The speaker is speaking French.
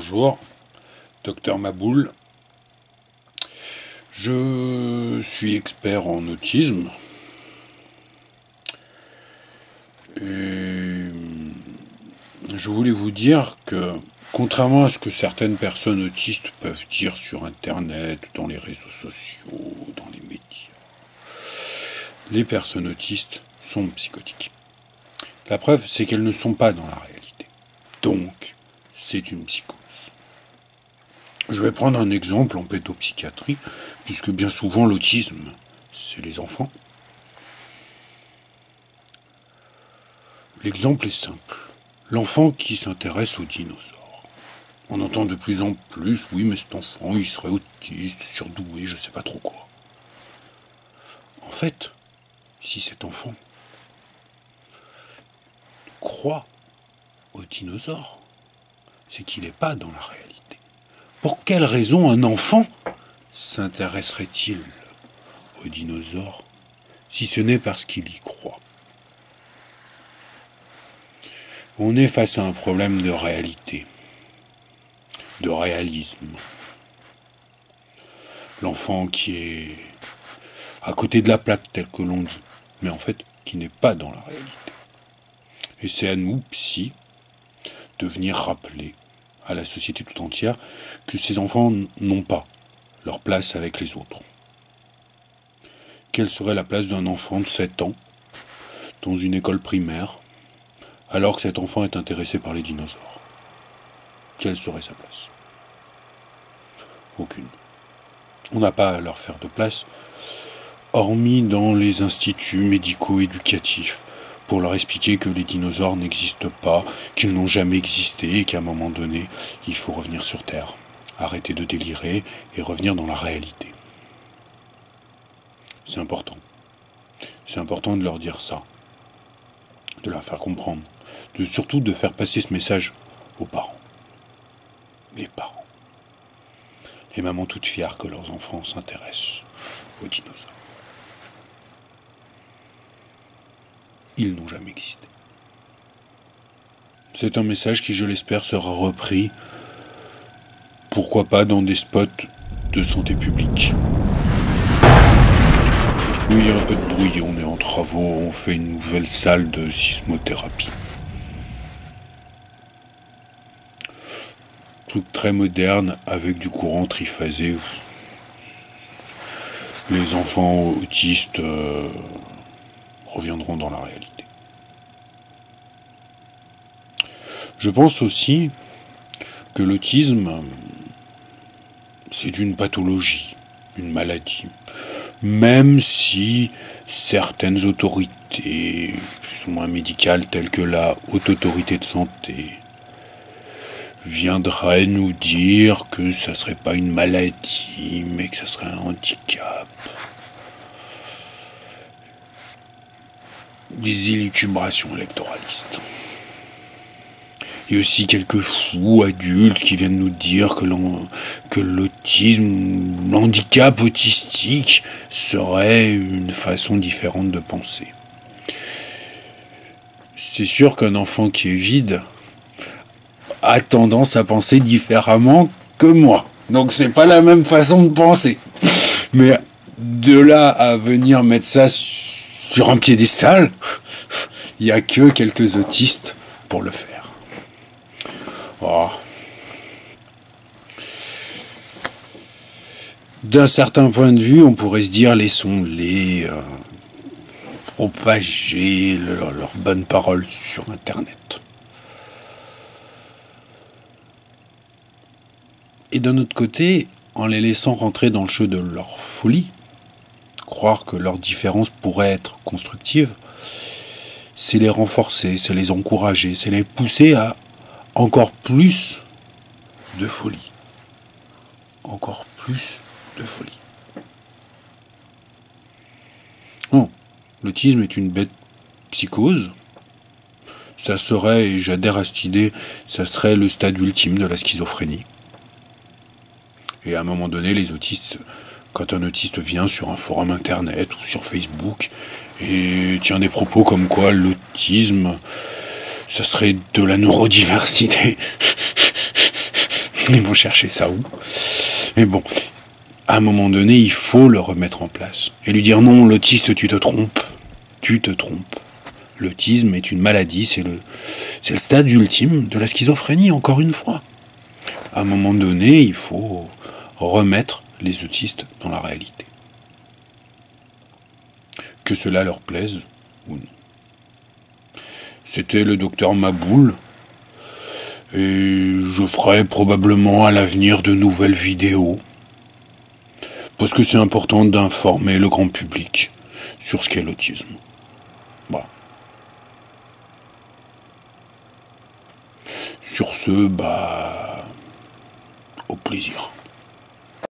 Bonjour, docteur Maboul. Je suis expert en autisme et je voulais vous dire que, contrairement à ce que certaines personnes autistes peuvent dire sur Internet, dans les réseaux sociaux, dans les médias, les personnes autistes sont psychotiques. La preuve, c'est qu'elles ne sont pas dans la réalité. Donc, c'est une psychose. Je vais prendre un exemple en pédopsychiatrie, puisque bien souvent l'autisme, c'est les enfants. L'exemple est simple. L'enfant qui s'intéresse aux dinosaures. On entend de plus en plus, oui, mais cet enfant, il serait autiste, surdoué, je sais pas trop quoi. En fait, si cet enfant croit aux dinosaures, c'est qu'il n'est pas dans la réalité. Pour quelle raison un enfant s'intéresserait-il aux dinosaures, si ce n'est parce qu'il y croit? On est face à un problème de réalité, de réalisme. L'enfant qui est à côté de la plaque, tel que l'on dit, mais en fait, qui n'est pas dans la réalité. Et c'est à nous, psy, de venir rappeler à la société tout entière que ces enfants n'ont pas leur place avec les autres. Quelle serait la place d'un enfant de 7 ans dans une école primaire alors que cet enfant est intéressé par les dinosaures? Quelle serait sa place? Aucune. On n'a pas à leur faire de place, hormis dans les instituts médico-éducatifs, pour leur expliquer que les dinosaures n'existent pas, qu'ils n'ont jamais existé et qu'à un moment donné, il faut revenir sur Terre, arrêter de délirer et revenir dans la réalité. C'est important. C'est important de leur dire ça, de leur faire comprendre, surtout de faire passer ce message aux parents. Les parents. Les mamans toutes fières que leurs enfants s'intéressent aux dinosaures. Ils n'ont jamais existé. C'est un message qui, je l'espère, sera repris, pourquoi pas dans des spots de santé publique. Oui, il y a un peu de bruit, on est en travaux, on fait une nouvelle salle de sismothérapie. Truc très moderne, avec du courant triphasé. Les enfants autistes reviendront dans la réalité. Je pense aussi que l'autisme, c'est une pathologie, une maladie. Même si certaines autorités, plus ou moins médicales, telles que la Haute Autorité de Santé, viendraient nous dire que ça serait pas une maladie, mais que ça serait un handicap. Des élucubrations électoralistes. Il y a aussi quelques fous adultes qui viennent nous dire que l'autisme, l'handicap autistique serait une façon différente de penser. C'est sûr qu'un enfant qui est vide a tendance à penser différemment que moi. Donc c'est pas la même façon de penser. Mais de là à venir mettre ça sur un piédestal, il n'y a que quelques autistes pour le faire. Oh. D'un certain point de vue, on pourrait se dire laissons-les propager leurs bonnes paroles sur Internet. Et d'un autre côté, en les laissant rentrer dans le jeu de leur folie, croire que leur différence pourrait être constructive, c'est les renforcer, c'est les encourager, c'est les pousser à encore plus de folie. Encore plus de folie. Non, l'autisme est une bête psychose. Ça serait, et j'adhère à cette idée, ça serait le stade ultime de la schizophrénie. Et à un moment donné, les autistes, quand un autiste vient sur un forum internet ou sur Facebook et tient des propos comme quoi l'autisme, ça serait de la neurodiversité. Ils vont chercher ça où? Mais bon, à un moment donné, il faut le remettre en place. Et lui dire non, l'autiste, tu te trompes. Tu te trompes. L'autisme est une maladie, c'est le stade ultime de la schizophrénie, encore une fois. À un moment donné, il faut remettre les autistes dans la réalité. Que cela leur plaise ou non. C'était le docteur Maboul. Et je ferai probablement à l'avenir de nouvelles vidéos. Parce que c'est important d'informer le grand public sur ce qu'est l'autisme. Voilà. Sur ce, au plaisir.